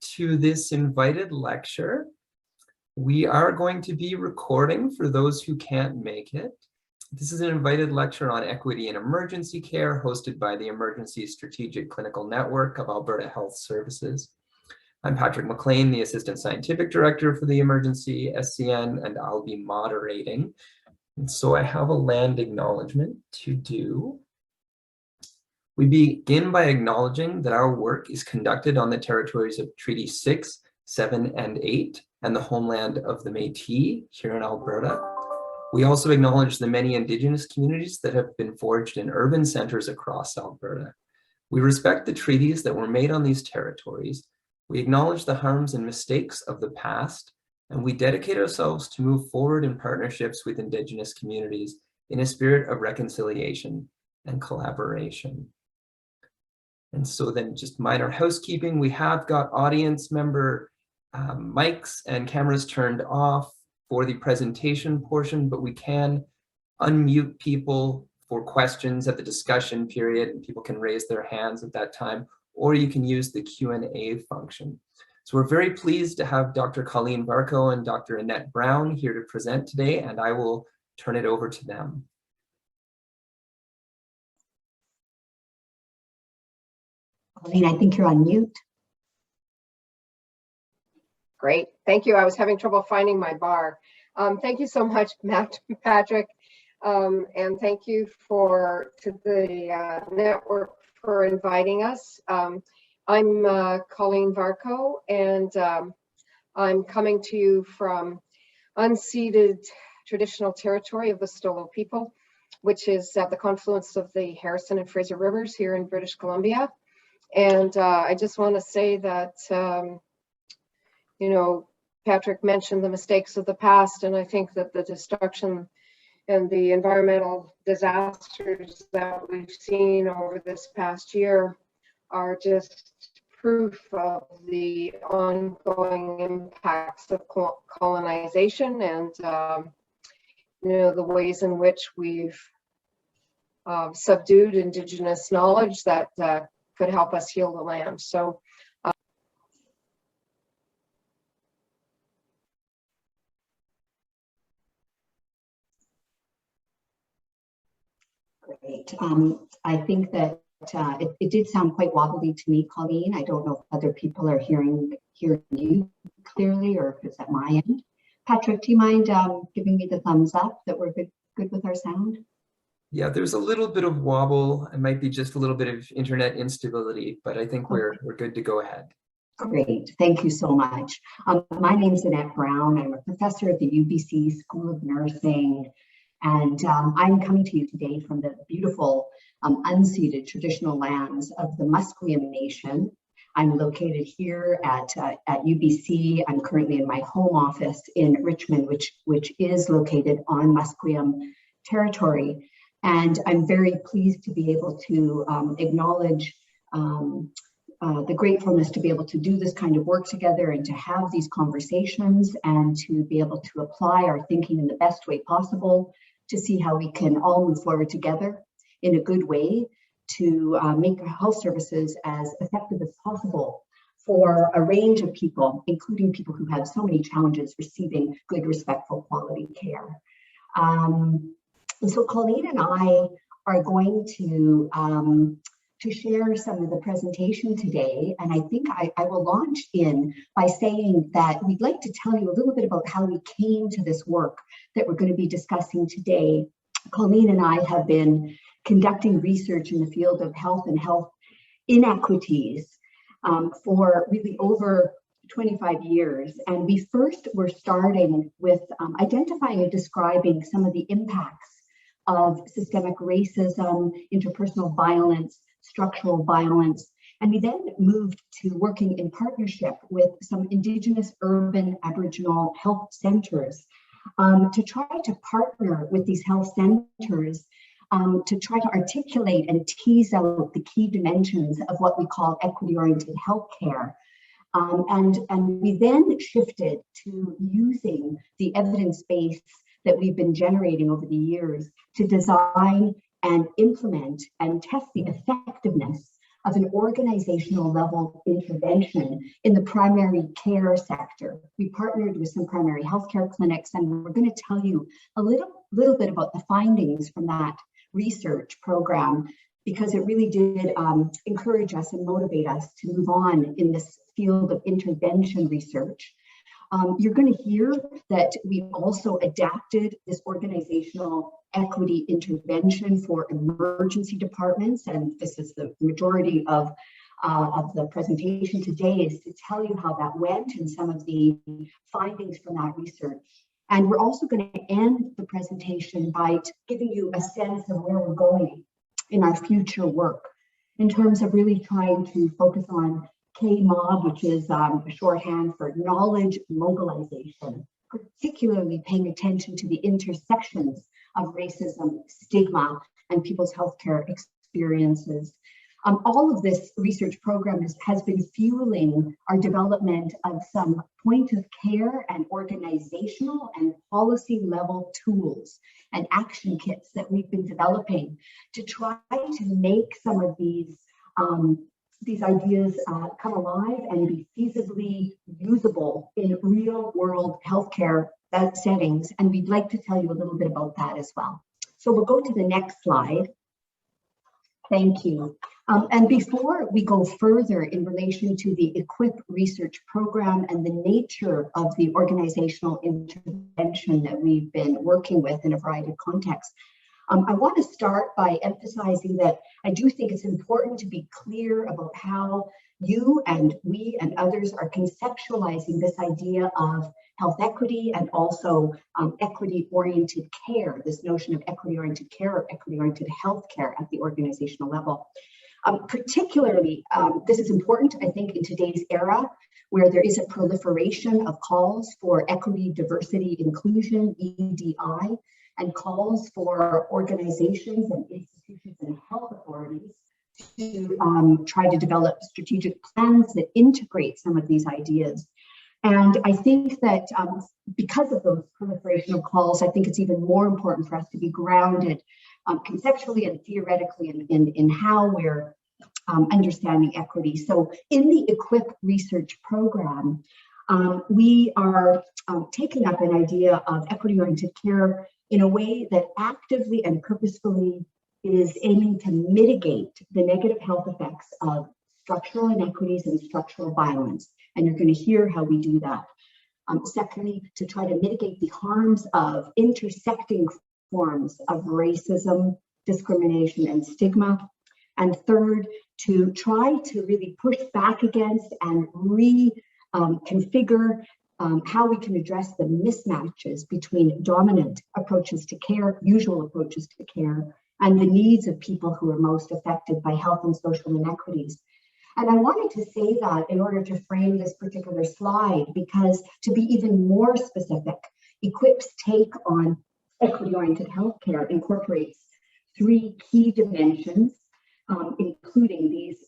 to this invited lecture. We are going to be recording for those who can't make it. This is an invited lecture on equity in emergency care hosted by the Emergency Strategic Clinical Network of Alberta Health Services. I'm Patrick McLane, the Assistant Scientific Director for the Emergency SCN, and I'll be moderating. And so I have a land acknowledgement to do. We begin by acknowledging that our work is conducted on the territories of Treaty 6, 7, and 8, and the homeland of the Métis here in Alberta. We also acknowledge the many Indigenous communities that have been forged in urban centers across Alberta. We respect the treaties that were made on these territories. We acknowledge the harms and mistakes of the past, and we dedicate ourselves to move forward in partnerships with Indigenous communities in a spirit of reconciliation and collaboration. And so then just minor housekeeping, we have got audience member mics and cameras turned off for the presentation portion, but we can unmute people for questions at the discussion period, and people can raise their hands at that time, or you can use the Q&A function. So we're very pleased to have Dr. Colleen Varcoe and Dr. Annette Browne here to present today, and I will turn it over to them. Colleen, I think you're on mute. Great, thank you. I was having trouble finding my bar. Thank you so much, Patrick, and thank you to the network for inviting us. I'm Colleen Varcoe, and I'm coming to you from unceded traditional territory of the Stolo people, which is at the confluence of the Harrison and Fraser Rivers here in British Columbia. And I just want to say that, you know, Patrick mentioned the mistakes of the past, and I think that the destruction and the environmental disasters that we've seen over this past year are just proof of the ongoing impacts of colonization and, you know, the ways in which we've subdued Indigenous knowledge that could help us heal the land. So great. I think that it did sound quite wobbly to me, Colleen. I don't know if other people are hearing you clearly, or if it's at my end. Patrick, do you mind giving me the thumbs up that we're good with our sound? Yeah, there's a little bit of wobble. It might be just a little bit of internet instability, but I think we're good to go ahead. Great, thank you so much. My name's Annette Browne. I'm a professor at the UBC School of Nursing, and I'm coming to you today from the beautiful unceded traditional lands of the Musqueam Nation. I'm located here at UBC. I'm currently in my home office in Richmond, which is located on Musqueam territory. And I'm very pleased to be able to acknowledge the gratefulness to be able to do this kind of work together and to have these conversations and to be able to apply our thinking in the best way possible to see how we can all move forward together in a good way to make our health services as effective as possible for a range of people, including people who have so many challenges receiving good, respectful, quality care. And so Colleen and I are going to share some of the presentation today. And I think I will launch in by saying that we'd like to tell you a little bit about how we came to this work that we're going to be discussing today. Colleen and I have been conducting research in the field of health and health inequities for really over 25 years. And we first were starting with identifying and describing some of the impacts of systemic racism, interpersonal violence, structural violence. And we then moved to working in partnership with some Indigenous urban Aboriginal health centers to try to partner with these health centers to try to articulate and tease out the key dimensions of what we call equity-oriented healthcare. And we then shifted to using the evidence base that we've been generating over the years to design and implement and test the effectiveness of an organizational level intervention in the primary care sector. We partnered with some primary healthcare clinics, and we're going to tell you a little bit about the findings from that research program, because it really did encourage us and motivate us to move on in this field of intervention research. You're going to hear that we've also adapted this organizational equity intervention for emergency departments, and this is the majority of the presentation today, is to tell you how that went and some of the findings from that research. And we're also going to end the presentation by giving you a sense of where we're going in our future work in terms of really trying to focus on KMOB, which is a shorthand for knowledge mobilization, particularly paying attention to the intersections of racism, stigma, and people's healthcare experiences. All of this research program has been fueling our development of some point of care and organizational and policy level tools and action kits that we've been developing to try to make some of these ideas come alive and be feasibly usable in real world healthcare settings. And we'd like to tell you a little bit about that as well. So we'll go to the next slide. Thank you. And before we go further in relation to the EQUIP research program and the nature of the organizational intervention that we've been working with in a variety of contexts, I want to start by emphasizing that I do think it's important to be clear about how you and we and others are conceptualizing this idea of health equity and also equity-oriented care, this notion of equity-oriented care or equity-oriented healthcare at the organizational level. Particularly, this is important, I think, in today's era, where there is a proliferation of calls for equity, diversity, inclusion, EDI, and calls for organizations and institutions and health authorities to try to develop strategic plans that integrate some of these ideas. And I think that because of those proliferation of calls, I think it's even more important for us to be grounded conceptually and theoretically in how we're understanding equity. So in the EQUIP research program, we are taking up an idea of equity-oriented care in a way that actively and purposefully is aiming to mitigate the negative health effects of structural inequities and structural violence. And you're going to hear how we do that. Secondly, to try to mitigate the harms of intersecting forms of racism, discrimination, and stigma. And third, to try to really push back against and reconfigure how we can address the mismatches between dominant approaches to care, usual approaches to care, and the needs of people who are most affected by health and social inequities. And I wanted to say that in order to frame this particular slide, because to be even more specific, EQUIP's take on equity-oriented healthcare incorporates three key dimensions, including these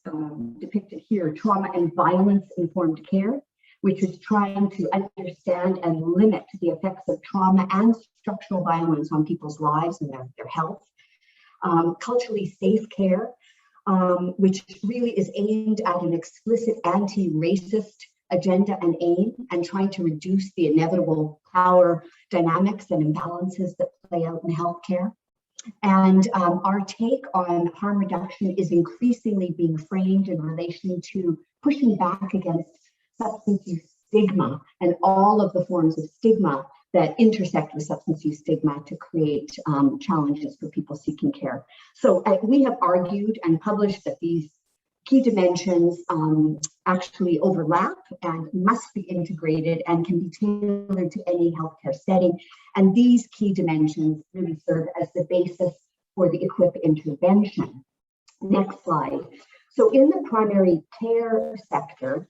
depicted here: trauma and violence-informed care, which is trying to understand and limit the effects of trauma and structural violence on people's lives and their health. Culturally safe care, which really is aimed at an explicit anti-racist agenda and aim, and trying to reduce the inevitable power dynamics and imbalances that play out in healthcare. And our take on harm reduction is increasingly being framed in relation to pushing back against substance use stigma and all of the forms of stigma that intersect with substance use stigma to create challenges for people seeking care. So we have argued and published that these key dimensions actually overlap and must be integrated and can be tailored to any healthcare setting. And these key dimensions really serve as the basis for the EQUIP intervention. Next slide. So in the primary care sector,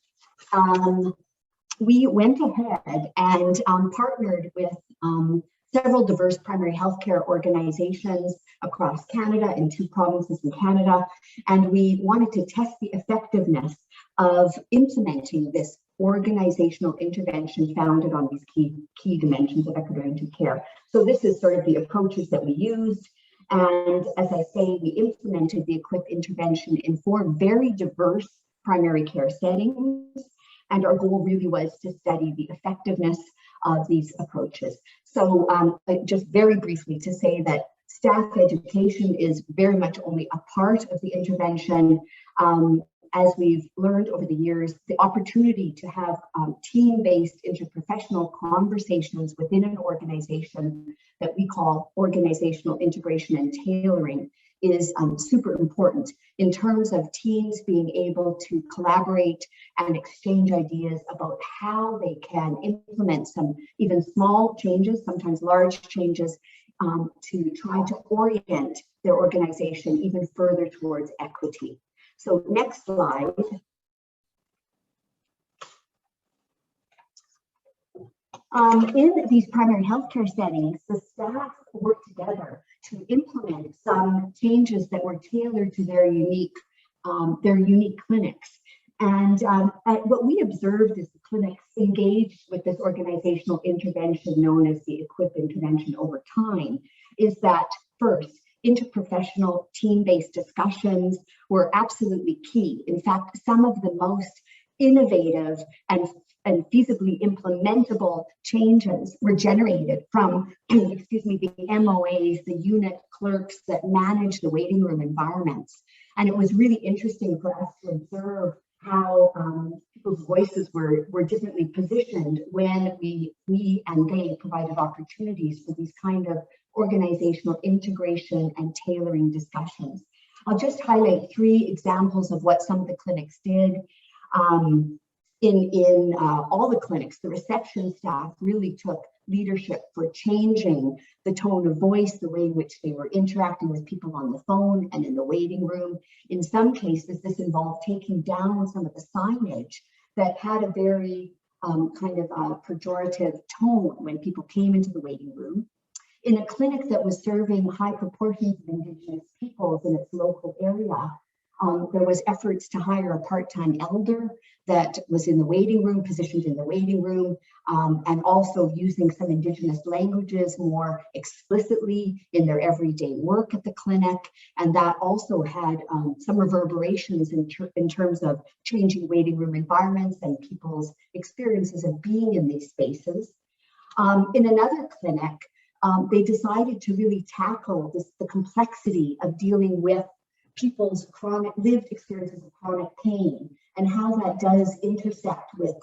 we went ahead and partnered with several diverse primary healthcare organizations across Canada in 2 provinces in Canada. And we wanted to test the effectiveness of implementing this organizational intervention founded on these key dimensions of equity-oriented care. So this is sort of the approaches that we used. And as I say, we implemented the EQUIP intervention in 4 very diverse primary care settings. And our goal really was to study the effectiveness of these approaches. So just very briefly to say that staff education is very much only a part of the intervention. As we've learned over the years, the opportunity to have team-based interprofessional conversations within an organization that we call organizational integration and tailoring is super important in terms of teams being able to collaborate and exchange ideas about how they can implement some even small changes, sometimes large changes, to try to orient their organization even further towards equity. So next slide. In these primary healthcare settings, the staff work together to implement some changes that were tailored to their unique clinics. And what we observed is the clinics engaged with this organizational intervention known as the EQUIP intervention over time is that first, interprofessional team-based discussions were absolutely key. In fact, some of the most innovative and feasibly implementable changes were generated from, excuse me, the MOAs, the unit clerks that manage the waiting room environments. And it was really interesting for us to observe how people's voices were differently positioned when we and they provided opportunities for these kind of organizational integration and tailoring discussions. I'll just highlight 3 examples of what some of the clinics did. In all the clinics, the reception staff really took leadership for changing the tone of voice, the way in which they were interacting with people on the phone and in the waiting room. In some cases, this involved taking down some of the signage that had a very kind of pejorative tone when people came into the waiting room. In a clinic that was serving high proportions of Indigenous peoples in its local area, there was efforts to hire a part-time elder that was in the waiting room, positioned in the waiting room, and also using some Indigenous languages more explicitly in their everyday work at the clinic. And that also had some reverberations in terms of changing waiting room environments and people's experiences of being in these spaces. In another clinic, they decided to really tackle the complexity of dealing with people's chronic lived experiences of chronic pain and how that does intersect with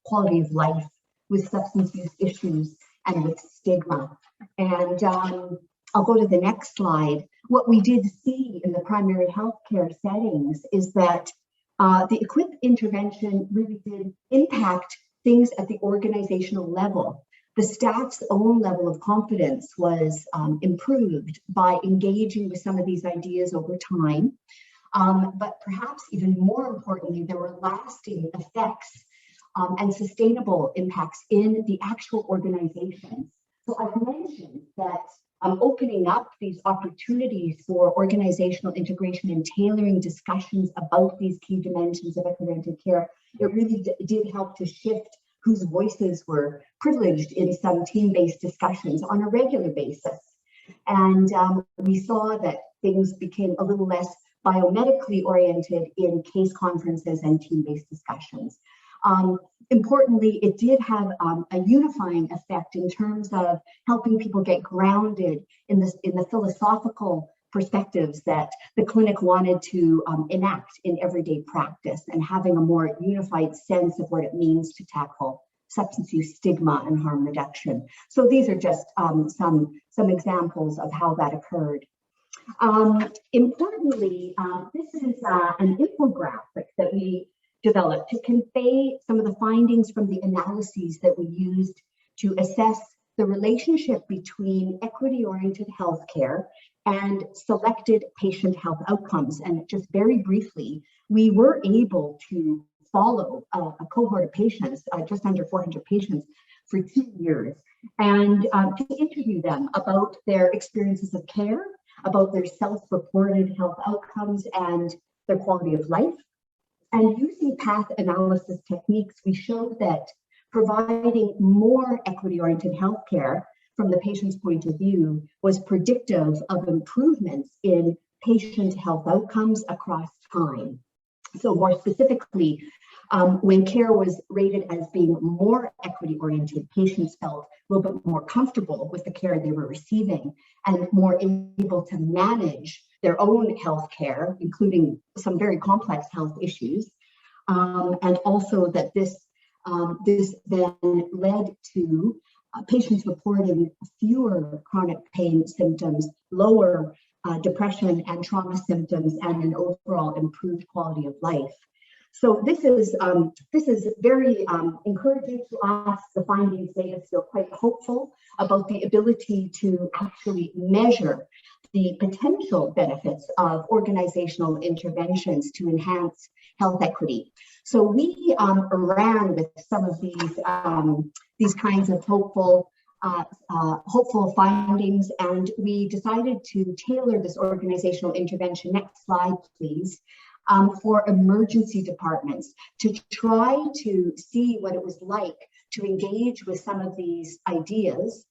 quality of life, with substance use issues, and with stigma. And I'll go to the next slide. What we did see in the primary healthcare settings is that the EQUIP intervention really did impact things at the organizational level. The staff's own level of confidence was improved by engaging with some of these ideas over time. But perhaps even more importantly, there were lasting effects and sustainable impacts in the actual organizations. So I've mentioned that opening up these opportunities for organizational integration and tailoring discussions about these key dimensions of equity care, it really did help to shift whose voices were privileged in some team-based discussions on a regular basis. And we saw that things became a little less biomedically oriented in case conferences and team-based discussions. Importantly, it did have a unifying effect in terms of helping people get grounded in the philosophical perspectives that the clinic wanted to enact in everyday practice, and having a more unified sense of what it means to tackle substance use, stigma, and harm reduction. So these are just some examples of how that occurred. Importantly, this is an infographic that we developed to convey some of the findings from the analyses that we used to assess the relationship between equity-oriented healthcare and selected patient health outcomes. And just very briefly, we were able to follow a cohort of patients, just under 400 patients, for 2 years, and to interview them about their experiences of care, about their self-reported health outcomes and their quality of life. And using path analysis techniques, we showed that providing more equity-oriented healthcare from the patient's point of view, was predictive of improvements in patient health outcomes across time. So more specifically, when care was rated as being more equity oriented, patients felt a little bit more comfortable with the care they were receiving and more able to manage their own health care, including some very complex health issues. And also that this then led to patients reporting fewer chronic pain symptoms, lower depression and trauma symptoms, and an overall improved quality of life. So this is very encouraging to us. The findings made us feel quite hopeful about the ability to actually measure the potential benefits of organizational interventions to enhance health equity. So we ran with some of these kinds of hopeful findings, and we decided to tailor this organizational intervention. Next slide, please. For emergency departments to try to see what it was like to engage with some of these ideas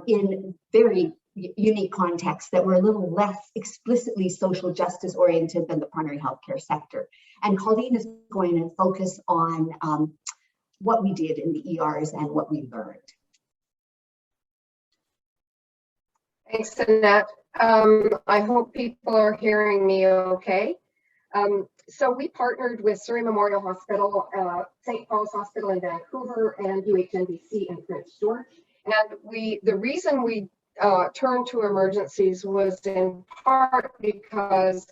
in very unique contexts that were a little less explicitly social justice oriented than the primary healthcare sector. And Colleen is going to focus on what we did in the ERs and what we learned. Thanks, Annette. I hope people are hearing me okay. So we partnered with Surrey Memorial Hospital, St. Paul's Hospital in Vancouver, and UHNBC in Prince George. And the reason we turned to emergencies was in part because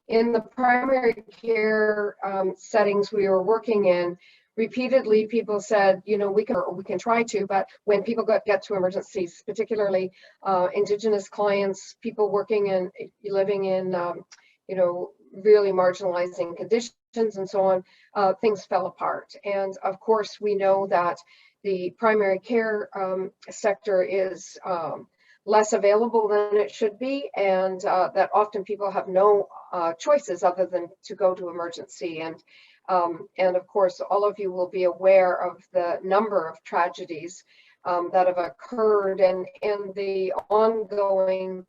in the primary care settings we were working in, repeatedly people said, you know, we can try to, but when people get to emergencies, particularly Indigenous clients, people working in, living in, you know, really marginalizing conditions and so on, things fell apart. And of course, we know that the primary care sector is less available than it should be, and that often people have no choices other than to go to emergency. And of course, all of you will be aware of the number of tragedies that have occurred and the ongoing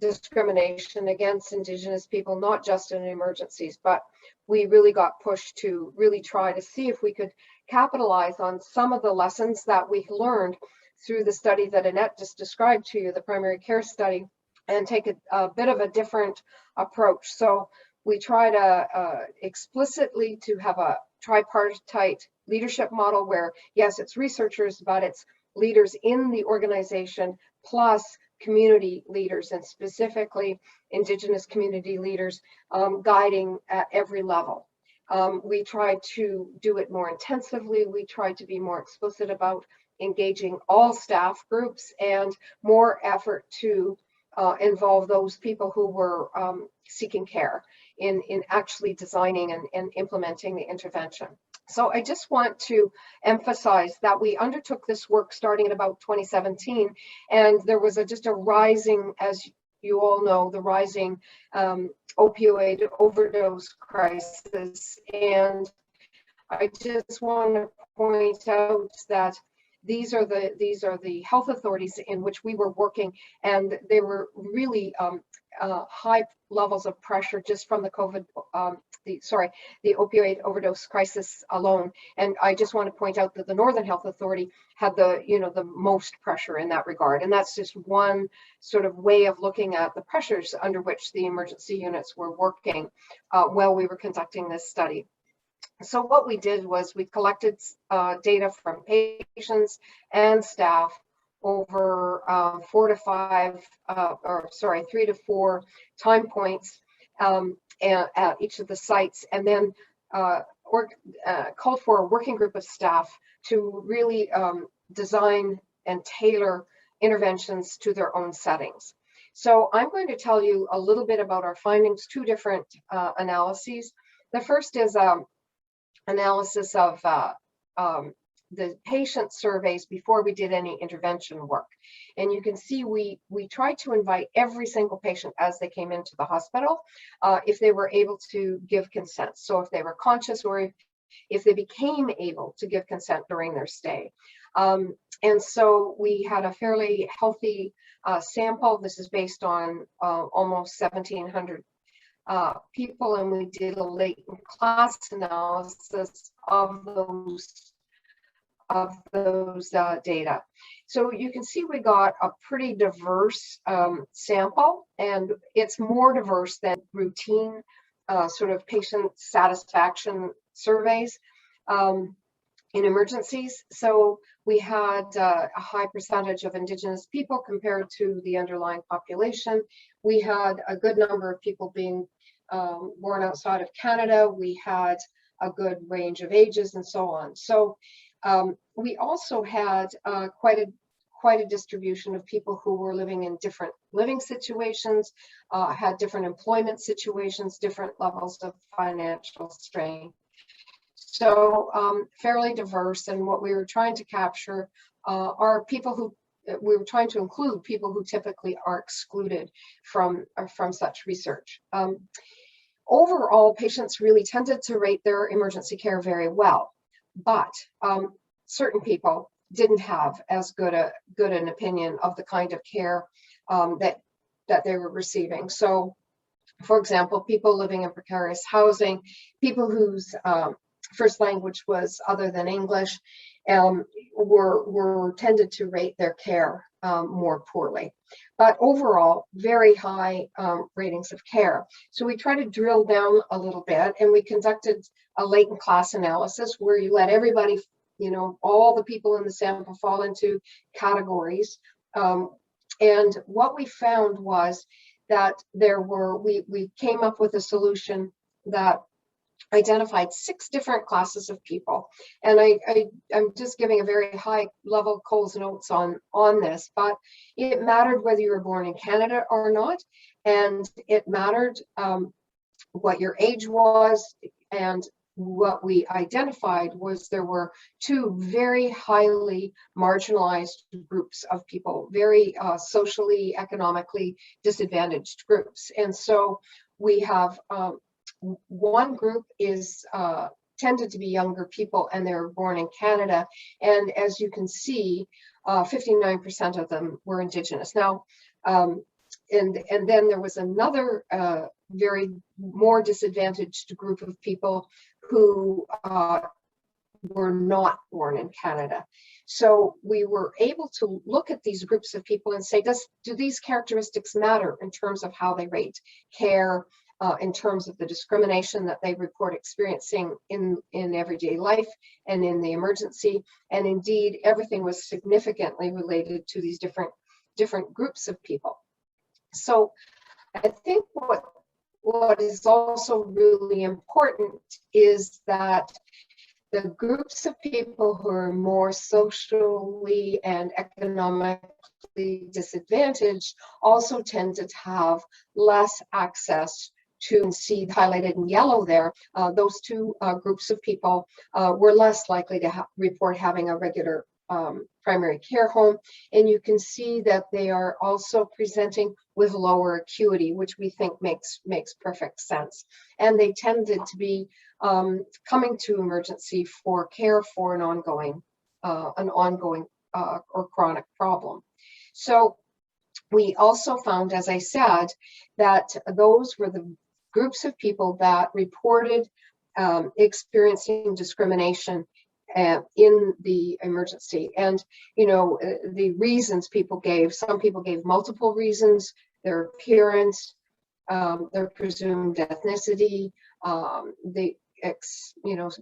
discrimination against Indigenous people, not just in emergencies, but we really got pushed to really try to see if we could capitalize on some of the lessons that we learned through the study that Annette just described to you, the primary care study, and take a bit of a different approach. So we try to explicitly to have a tripartite leadership model where, yes, it's researchers, but it's leaders in the organization plus community leaders, and specifically Indigenous community leaders guiding at every level. We try to do it more intensively. We try to be more explicit about engaging all staff groups and more effort to involve those people who were seeking care in actually designing and implementing the intervention. So I just want to emphasize that we undertook this work starting in about 2017, and there was just a rising, as you all know, the rising opioid overdose crisis. And I just want to point out that these are the health authorities in which we were working, and they were really high levels of pressure just from the the opioid overdose crisis alone. And I just want to point out that the Northern Health Authority had the most pressure in that regard. And that's just one sort of way of looking at the pressures under which the emergency units were working while we were conducting this study. So what we did was we collected data from patients and staff over 3 to 4 time points at each of the sites, and then called for a working group of staff to really design and tailor interventions to their own settings. So I'm going to tell you a little bit about our findings, 2 different analyses. The first is analysis of the patient surveys before we did any intervention work. And you can see we tried to invite every single patient as they came into the hospital, if they were able to give consent. So if they were conscious or if they became able to give consent during their stay. And so we had a fairly healthy sample. This is based on almost 1,700 people, and we did a latent class analysis of those data. So you can see we got a pretty diverse sample, and it's more diverse than routine sort of patient satisfaction surveys in emergencies. So we had a high percentage of Indigenous people compared to the underlying population. We had a good number of people being born outside of Canada. We had a good range of ages and so on. So we also had quite a distribution of people who were living in different living situations, had different employment situations, different levels of financial strain. So fairly diverse, and what we were trying to capture are people who, we were trying to include people who typically are excluded from such research. Overall, patients really tended to rate their emergency care very well, but certain people didn't have as good an opinion of the kind of care that they were receiving. So, for example, people living in precarious housing, people whose first language was other than English, were tended to rate their care more poorly. But overall, very high ratings of care. So we tried to drill down a little bit, and we conducted a latent class analysis where you let everybody, you know, all the people in the sample fall into categories. And what we found was that there were, we came up with a solution that identified 6 different classes of people. And I'm just giving a very high level Cole's notes on this, but it mattered whether you were born in Canada or not. And it mattered what your age was. And what we identified was there were 2 very highly marginalized groups of people, very socially, economically disadvantaged groups. And so we have one group is tended to be younger people, and they were born in Canada. And as you can see, 59% of them were Indigenous. Now, and then there was another very more disadvantaged group of people who were not born in Canada. So we were able to look at these groups of people and say, do these characteristics matter in terms of how they rate care, in terms of the discrimination that they report experiencing in everyday life and in the emergency? And indeed, everything was significantly related to these different groups of people. So I think what is also really important is that the groups of people who are more socially and economically disadvantaged also tended to have less access to, and see highlighted in yellow there, those 2 groups of people were less likely to report having a regular primary care home. And you can see that they are also presenting with lower acuity, which we think makes perfect sense. And they tended to be coming to emergency for care for an ongoing or chronic problem. So we also found, as I said, that those were the groups of people that reported experiencing discrimination in the emergency. And, you know, the reasons people gave, some people gave multiple reasons: their appearance, their presumed ethnicity,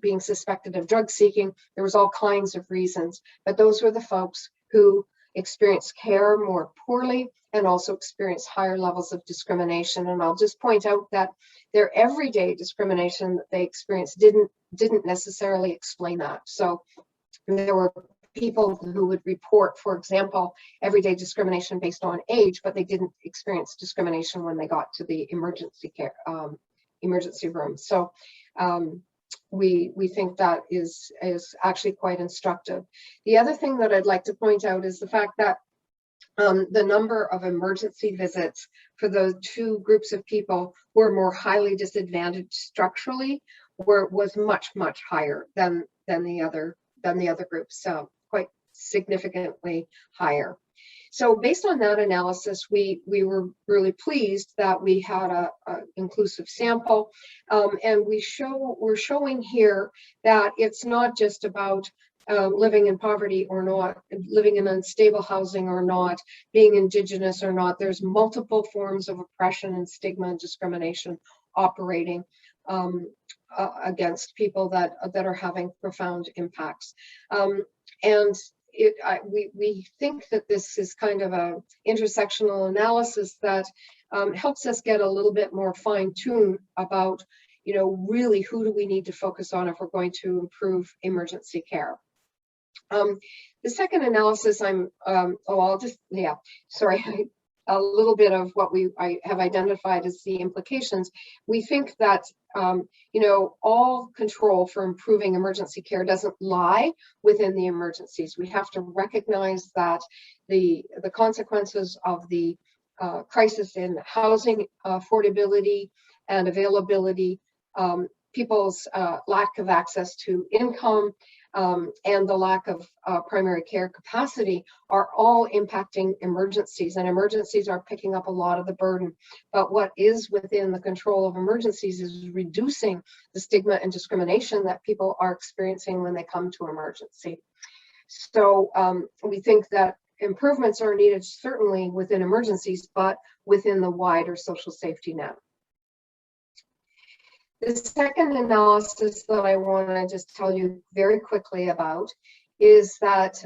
being suspected of drug seeking. There was all kinds of reasons, but those were the folks who experienced care more poorly and also experienced higher levels of discrimination. And I'll just point out that their everyday discrimination that they experienced didn't necessarily explain that. So there were people who would report, for example, everyday discrimination based on age, but they didn't experience discrimination when they got to the emergency care emergency room. So we think that is actually quite instructive. The other thing that I'd like to point out is the fact that the number of emergency visits for those 2 groups of people who are more highly disadvantaged structurally was much higher than the other groups. So quite significantly higher. So based on that analysis, we were really pleased that we had a inclusive sample, and we're showing here that it's not just about living in poverty or not, living in unstable housing or not, being Indigenous or not. There's multiple forms of oppression and stigma and discrimination operating against people that are having profound impacts. And we think that this is kind of a intersectional analysis that helps us get a little bit more fine-tuned about, really who do we need to focus on if we're going to improve emergency care. The second analysis, a little bit of what I have identified as the implications. We think that, all control for improving emergency care doesn't lie within the emergencies. We have to recognize that the consequences of the crisis in housing affordability and availability, people's lack of access to income, and the lack of primary care capacity are all impacting emergencies, and emergencies are picking up a lot of the burden. But what is within the control of emergencies is reducing the stigma and discrimination that people are experiencing when they come to emergency. So we think that improvements are needed certainly within emergencies, but within the wider social safety net. The second analysis that I want to just tell you very quickly about is that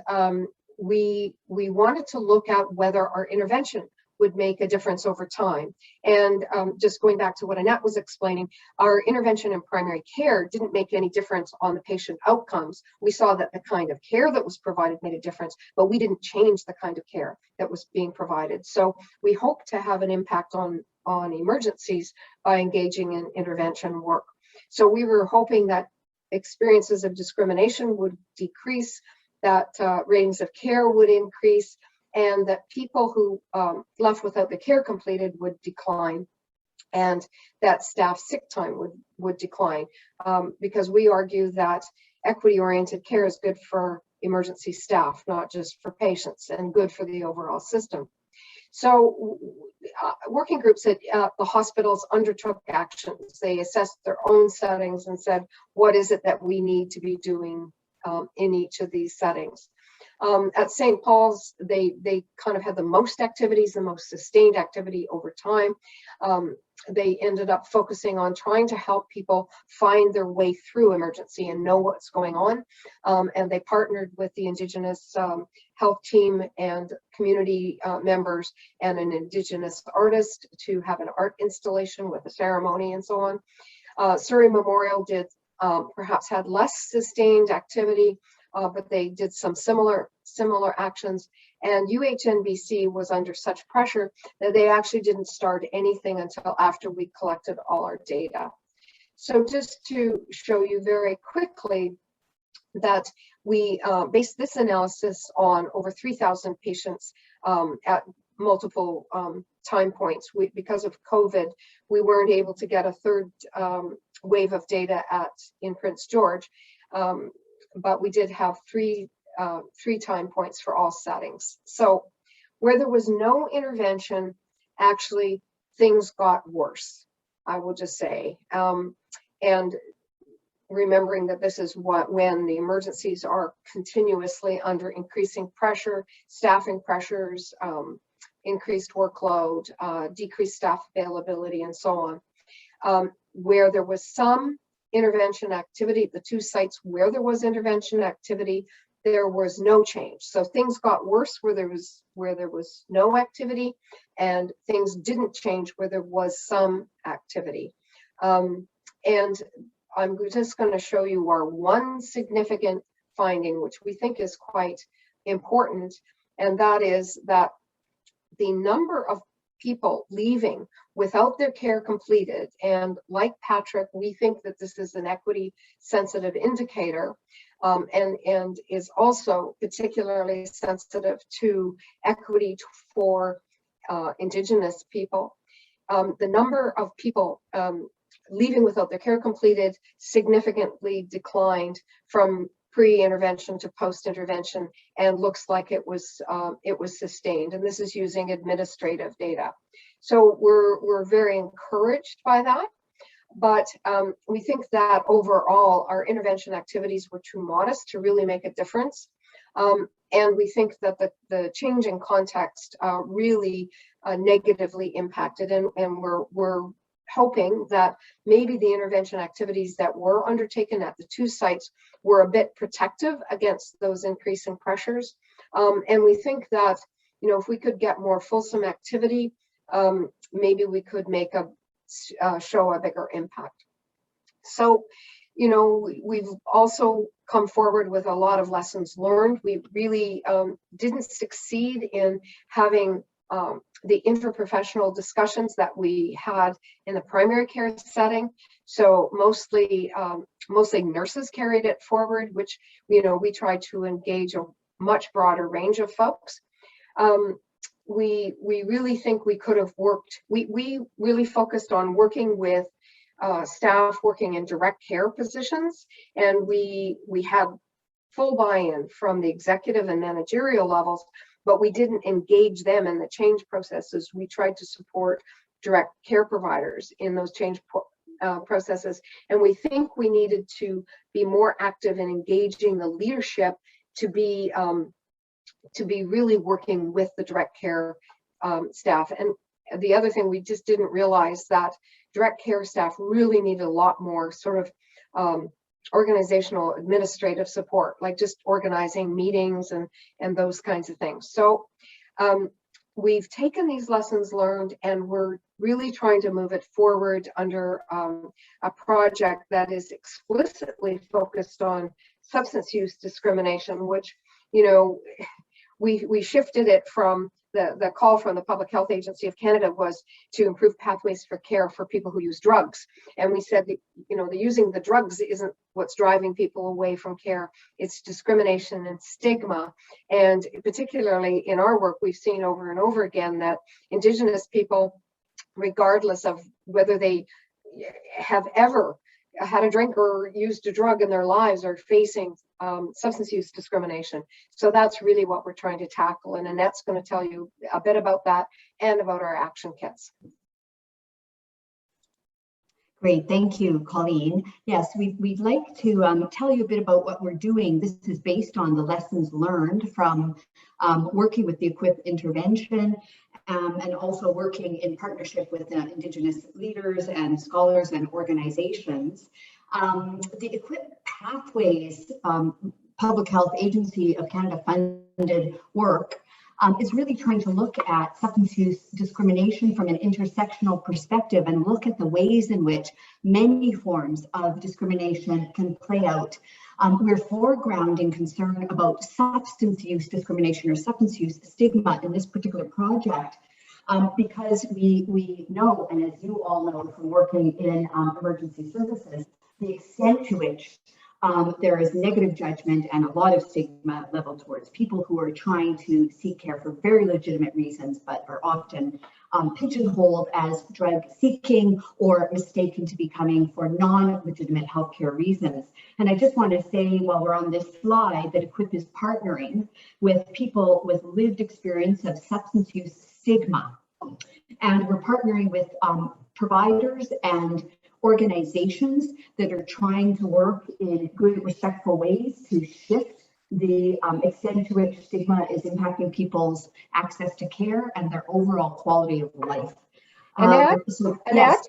we wanted to look at whether our intervention would make a difference over time. And just going back to what Annette was explaining, our intervention in primary care didn't make any difference on the patient outcomes. We saw that the kind of care that was provided made a difference, but we didn't change the kind of care that was being provided. So we hope to have an impact on emergencies by engaging in intervention work. So we were hoping that experiences of discrimination would decrease, that ratings of care would increase, and that people who left without the care completed would decline, and that staff sick time would decline, because we argue that equity-oriented care is good for emergency staff, not just for patients, and good for the overall system. So working groups at the hospitals undertook actions. They assessed their own settings and said, what is it that we need to be doing in each of these settings? At St. Paul's, they kind of had the most activities, the most sustained activity over time. They ended up focusing on trying to help people find their way through emergency and know what's going on. And they partnered with the Indigenous health team and community members and an Indigenous artist to have an art installation with a ceremony and so on. Surrey Memorial did perhaps had less sustained activity, but they did some similar actions. And UHNBC was under such pressure that they actually didn't start anything until after we collected all our data. So just to show you very quickly that we based this analysis on over 3,000 patients at multiple time points. Because of COVID, we weren't able to get a third wave of data in Prince George, but we did have three time points for all settings. So where there was no intervention, actually things got worse, I will just say. And remembering that this is when the emergencies are continuously under increasing pressure, staffing pressures, increased workload, decreased staff availability, and so on. Where there was some intervention activity, the two sites where there was intervention activity, there was no change. So things got worse where there was no activity, and things didn't change where there was some activity. And I'm just going to show you our one significant finding, which we think is quite important, and that is that the number of people leaving without their care completed, and like Patrick, we think that this is an equity sensitive indicator, and is also particularly sensitive to equity for Indigenous people. The number of people leaving without their care completed significantly declined from pre-intervention to post-intervention, and looks like it was sustained. And this is using administrative data. So we're very encouraged by that. But we think that overall our intervention activities were too modest to really make a difference. And we think that the change in context really negatively impacted, and we're hoping that maybe the intervention activities that were undertaken at the two sites were a bit protective against those increasing pressures. And we think that, you know, if we could get more fulsome activity, maybe we could make show a bigger impact. So, you know, we've also come forward with a lot of lessons learned. We really didn't succeed in having the interprofessional discussions that we had in the primary care setting. So mostly nurses carried it forward, which, you know, we tried to engage a much broader range of folks. We really think we could have worked, we really focused on working with staff working in direct care positions, and we had full buy-in from the executive and managerial levels, but we didn't engage them in the change processes. We tried to support direct care providers in those change processes, and we think we needed to be more active in engaging the leadership to be really working with the direct care staff. And the other thing, we just didn't realize that direct care staff really needed a lot more sort of organizational administrative support, like just organizing meetings and those kinds of things. So we've taken these lessons learned, and we're really trying to move it forward under a project that is explicitly focused on substance use discrimination, which, you know, we shifted it from the call from the Public Health Agency of Canada was to improve pathways for care for people who use drugs. And we said that, you know, the using the drugs isn't what's driving people away from care. It's discrimination and stigma. And particularly in our work, we've seen over and over again that Indigenous people, regardless of whether they have ever had a drink or used a drug in their lives, are facing substance use discrimination. So that's really what we're trying to tackle. And Annette's going to tell you a bit about that and about our action kits. Great, thank you, Colleen. Yes, we'd like to tell you a bit about what we're doing. This is based on the lessons learned from working with the EQUIP intervention and also working in partnership with Indigenous leaders and scholars and organizations. The EQUIP Pathways Public Health Agency of Canada funded work is really trying to look at substance use discrimination from an intersectional perspective and look at the ways in which many forms of discrimination can play out. We're foregrounding concern about substance use discrimination or substance use stigma in this particular project because we know, and as you all know from working in emergency services, the extent to which there is negative judgment and a lot of stigma leveled towards people who are trying to seek care for very legitimate reasons, but are often pigeonholed as drug seeking or mistaken to be coming for non-legitimate healthcare reasons. And I just want to say, while we're on this slide, that EQUIP is partnering with people with lived experience of substance use stigma. And we're partnering with providers and organizations that are trying to work in good, respectful ways to shift the extent to which stigma is impacting people's access to care and their overall quality of life. Annette, Yes.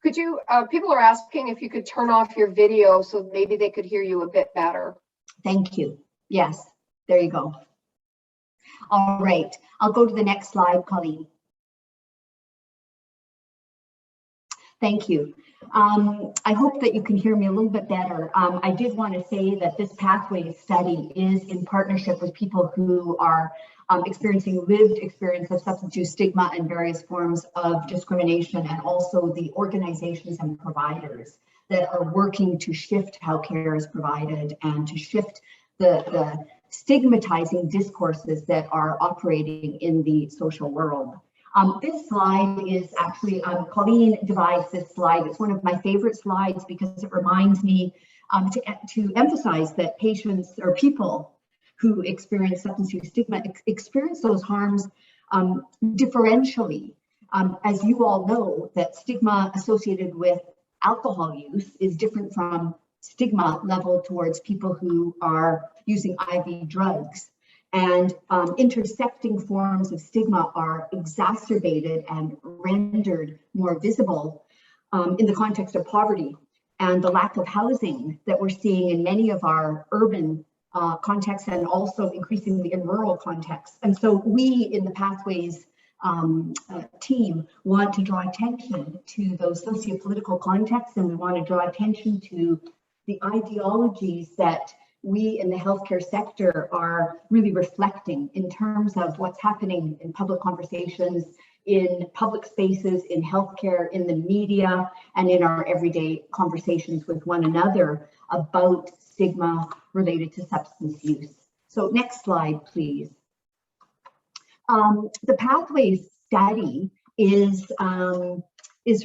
could you, people are asking if you could turn off your video so maybe they could hear you a bit better. Thank you. Yes, there you go. All right, I'll go to the next slide, Colleen. Thank you. I hope that you can hear me a little bit better. I did want to say that this pathway study is in partnership with people who are experiencing lived experience of substance use stigma and various forms of discrimination, and also the organizations and providers that are working to shift how care is provided and to shift the stigmatizing discourses that are operating in the social world. This slide is actually, Colleen devised this slide. It's one of my favorite slides because it reminds me to emphasize that patients or people who experience substance use stigma experience those harms differentially. As you all know, that stigma associated with alcohol use is different from stigma level towards people who are using IV drugs. And intersecting forms of stigma are exacerbated and rendered more visible in the context of poverty and the lack of housing that we're seeing in many of our urban contexts and also increasingly in rural contexts. And so we in the Pathways team want to draw attention to those socio-political contexts, and we want to draw attention to the ideologies that we in the healthcare sector are really reflecting in terms of what's happening in public conversations, in public spaces, in healthcare, in the media, and in our everyday conversations with one another about stigma related to substance use. So next slide, please. The Pathways study is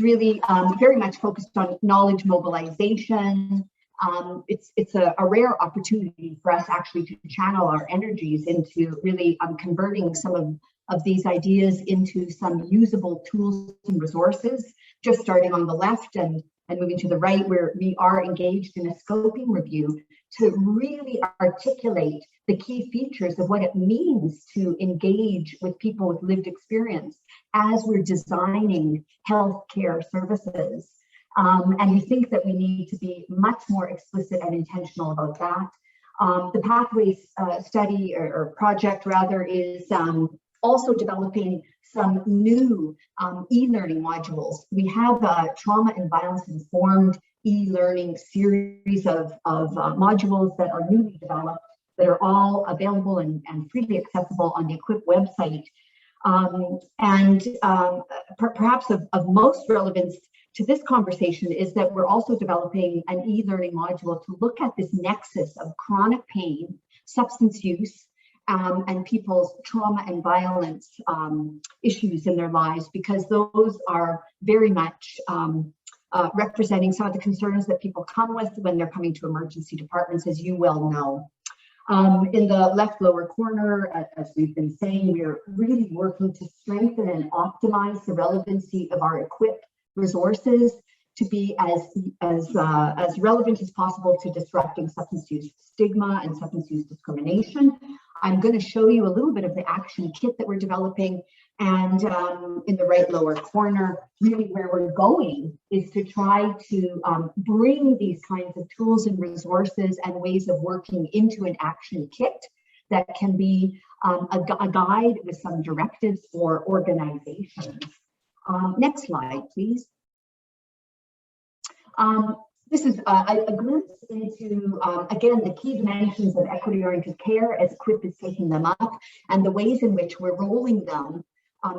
really very much focused on knowledge mobilization. It's a rare opportunity for us actually to channel our energies into really converting some of these ideas into some usable tools and resources. Just starting on the left and moving to the right, where we are engaged in a scoping review to really articulate the key features of what it means to engage with people with lived experience as we're designing healthcare services. And we think that we need to be much more explicit and intentional about that. The Pathways study or project rather is also developing some new e-learning modules. We have a trauma and violence informed e-learning series of modules that are newly developed that are all available and freely accessible on the EQIP website. Perhaps of most relevance to this conversation is that we're also developing an e-learning module to look at this nexus of chronic pain, substance use, and people's trauma and violence issues in their lives, because those are very much representing some of the concerns that people come with when they're coming to emergency departments, as you well know. In the left lower corner, as we've been saying, we're really working to strengthen and optimize the relevancy of our EQIP resources to be as relevant as possible to disrupting substance use stigma and substance use discrimination. I'm going to show you a little bit of the action kit that we're developing, and in the right lower corner, really where we're going is to try to bring these kinds of tools and resources and ways of working into an action kit that can be a guide with some directives for organizations. Next slide, please. This is a glimpse into, again, the key dimensions of equity-oriented care as EQIP is taking them up, and the ways in which we're rolling them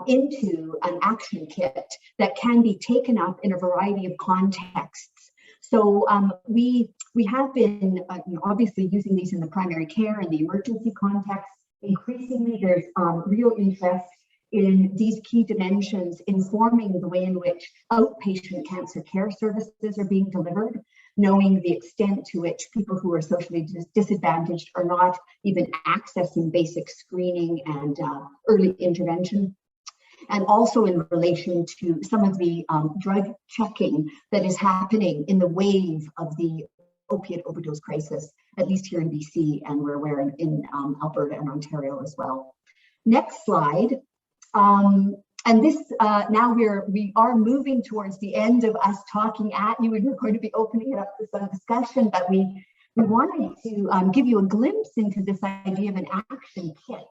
into an action kit that can be taken up in a variety of contexts. So we have been obviously using these in the primary care and the emergency context. Increasingly, there's real interest in these key dimensions informing the way in which outpatient cancer care services are being delivered, knowing the extent to which people who are socially disadvantaged are not even accessing basic screening and early intervention, and also in relation to some of the drug checking that is happening in the wave of the opiate overdose crisis, at least here in BC, and we're aware in Alberta and Ontario as well. Next slide. And this, now we are moving towards the end of us talking at you, and we're going to be opening it up for some discussion, but we wanted to give you a glimpse into this idea of an action kit.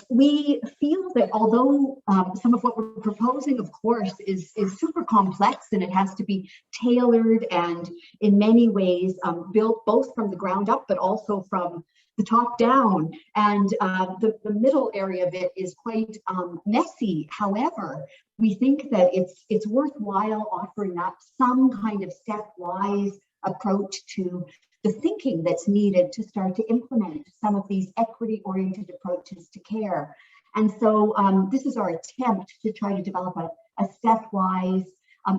We feel that although some of what we're proposing, of course, is super complex, and it has to be tailored and in many ways built both from the ground up, but also from the top down, and the middle area of it is quite messy. However, we think that it's worthwhile offering up some kind of stepwise approach to the thinking that's needed to start to implement some of these equity-oriented approaches to care. And so this is our attempt to try to develop a stepwise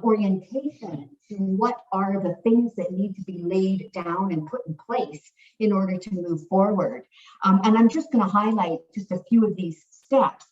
orientation to what are the things that need to be laid down and put in place in order to move forward. And I'm just going to highlight just a few of these steps.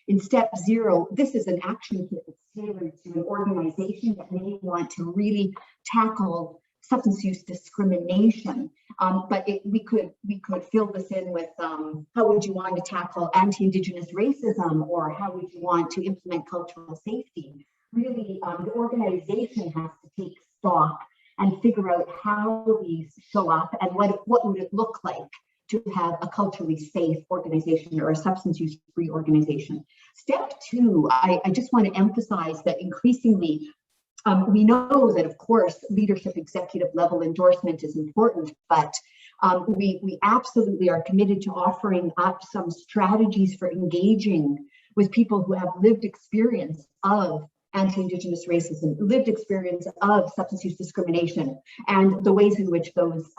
In step 0, this is an action kit that's tailored to an organization that may want to really tackle substance use discrimination. But we could fill this in with how would you want to tackle anti-Indigenous racism, or how would you want to implement cultural safety? Really, the organization has to take stock and figure out how these show up and what would it look like to have a culturally safe organization or a substance use free organization. Step 2, I just want to emphasize that increasingly we know that, of course, leadership executive level endorsement is important, but we absolutely are committed to offering up some strategies for engaging with people who have lived experience of anti-Indigenous racism, lived experience of substance use discrimination, and the ways in which those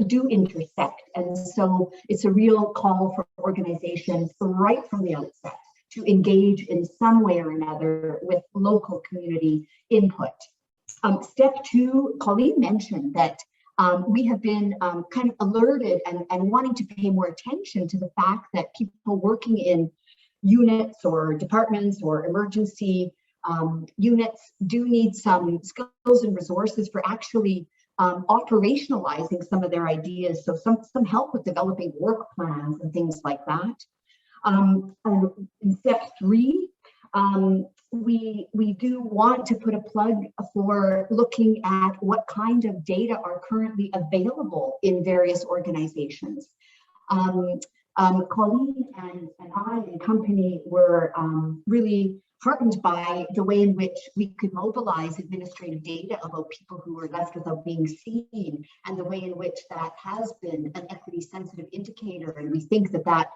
do intersect. And so it's a real call for organizations right from the outset to engage in some way or another with local community input. Step 2, Colleen mentioned that we have been kind of alerted and wanting to pay more attention to the fact that people working in units or departments or emergency units do need some skills and resources for actually operationalizing some of their ideas. So some help with developing work plans and things like that. And in step 3, we do want to put a plug for looking at what kind of data are currently available in various organizations. Colleen and I and company were really heartened by the way in which we could mobilize administrative data about people who were left without being seen, and the way in which that has been an equity sensitive indicator. And we think that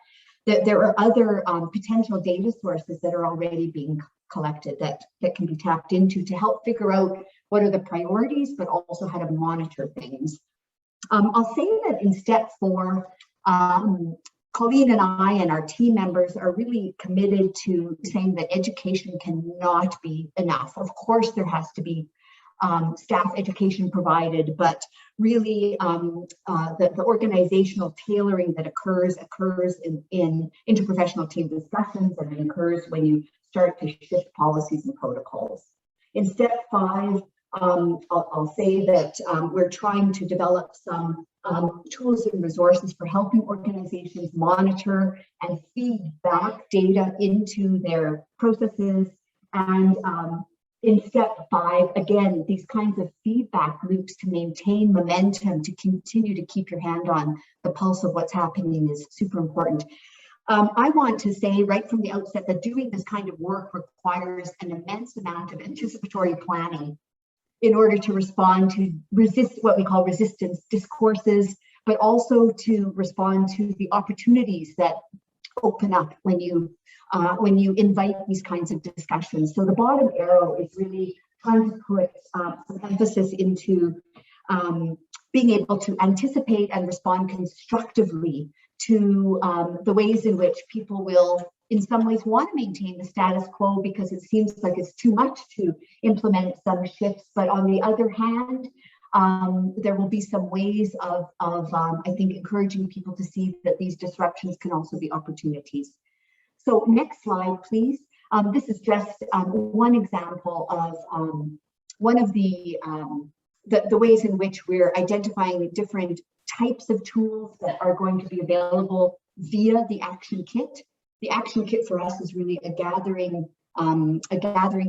there are other potential data sources that are already being collected that can be tapped into to help figure out what are the priorities, but also how to monitor things. I'll say that in step 4, Colleen and I and our team members are really committed to saying that education cannot be enough. Of course, there has to be staff education provided, but really the organizational tailoring that occurs in interprofessional team discussions, and it occurs when you start to shift policies and protocols. In step 5, I'll say that we're trying to develop some tools and resources for helping organizations monitor and feed back data into their processes. And in step 5, again, these kinds of feedback loops to maintain momentum, to continue to keep your hand on the pulse of what's happening is super important. I want to say right from the outset that doing this kind of work requires an immense amount of anticipatory planning in order to respond to what we call resistance discourses, but also to respond to the opportunities that open up when you invite these kinds of discussions. So the bottom arrow is really trying to put some emphasis into being able to anticipate and respond constructively to the ways in which people will, in some ways, want to maintain the status quo because it seems like it's too much to implement some shifts. But on the other hand, there will be some ways of I think, encouraging people to see that these disruptions can also be opportunities. So next slide, please. This is just one example of one of the ways in which we're identifying different types of tools that are going to be available via the action kit. The action kit for us is really a gathering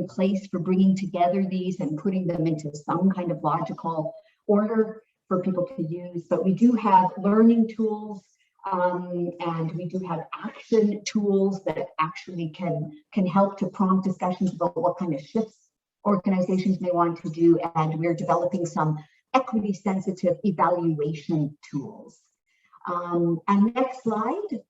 place for bringing together these and putting them into some kind of logical order for people to use. But we do have learning tools and we do have action tools that actually can help to prompt discussions about what kind of shifts organizations may want to do. And we're developing some equity sensitive evaluation tools. And next slide.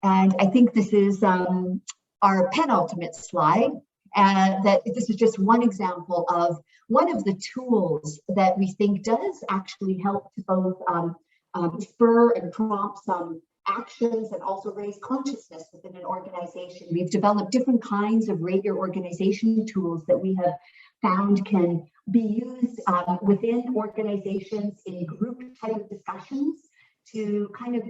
And I think this is our penultimate slide. That this is just one example of one of the tools that we think does actually help to both spur and prompt some actions and also raise consciousness within an organization. We've developed different kinds of rate your organization tools that we have found can be used within organizations in group type of discussions to kind of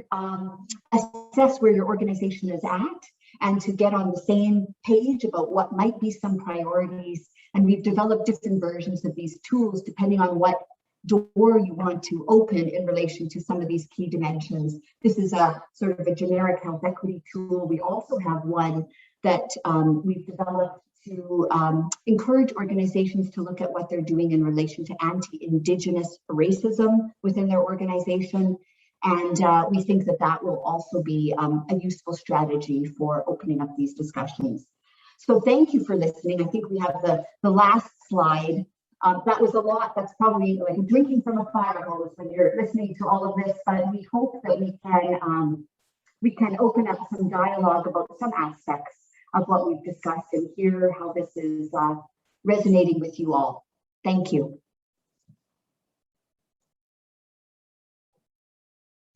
assess where your organization is at and to get on the same page about what might be some priorities. And we've developed different versions of these tools depending on what door you want to open in relation to some of these key dimensions. This is a sort of a generic health equity tool. We also have one that we've developed to encourage organizations to look at what they're doing in relation to anti-Indigenous racism within their organization. And we think that that will also be a useful strategy for opening up these discussions. So thank you for listening. I think we have the last slide. That was a lot. That's probably like drinking from a fire hose when you're listening to all of this, but we hope that we can open up some dialogue about some aspects of what we've discussed and hear how this is resonating with you all. Thank you.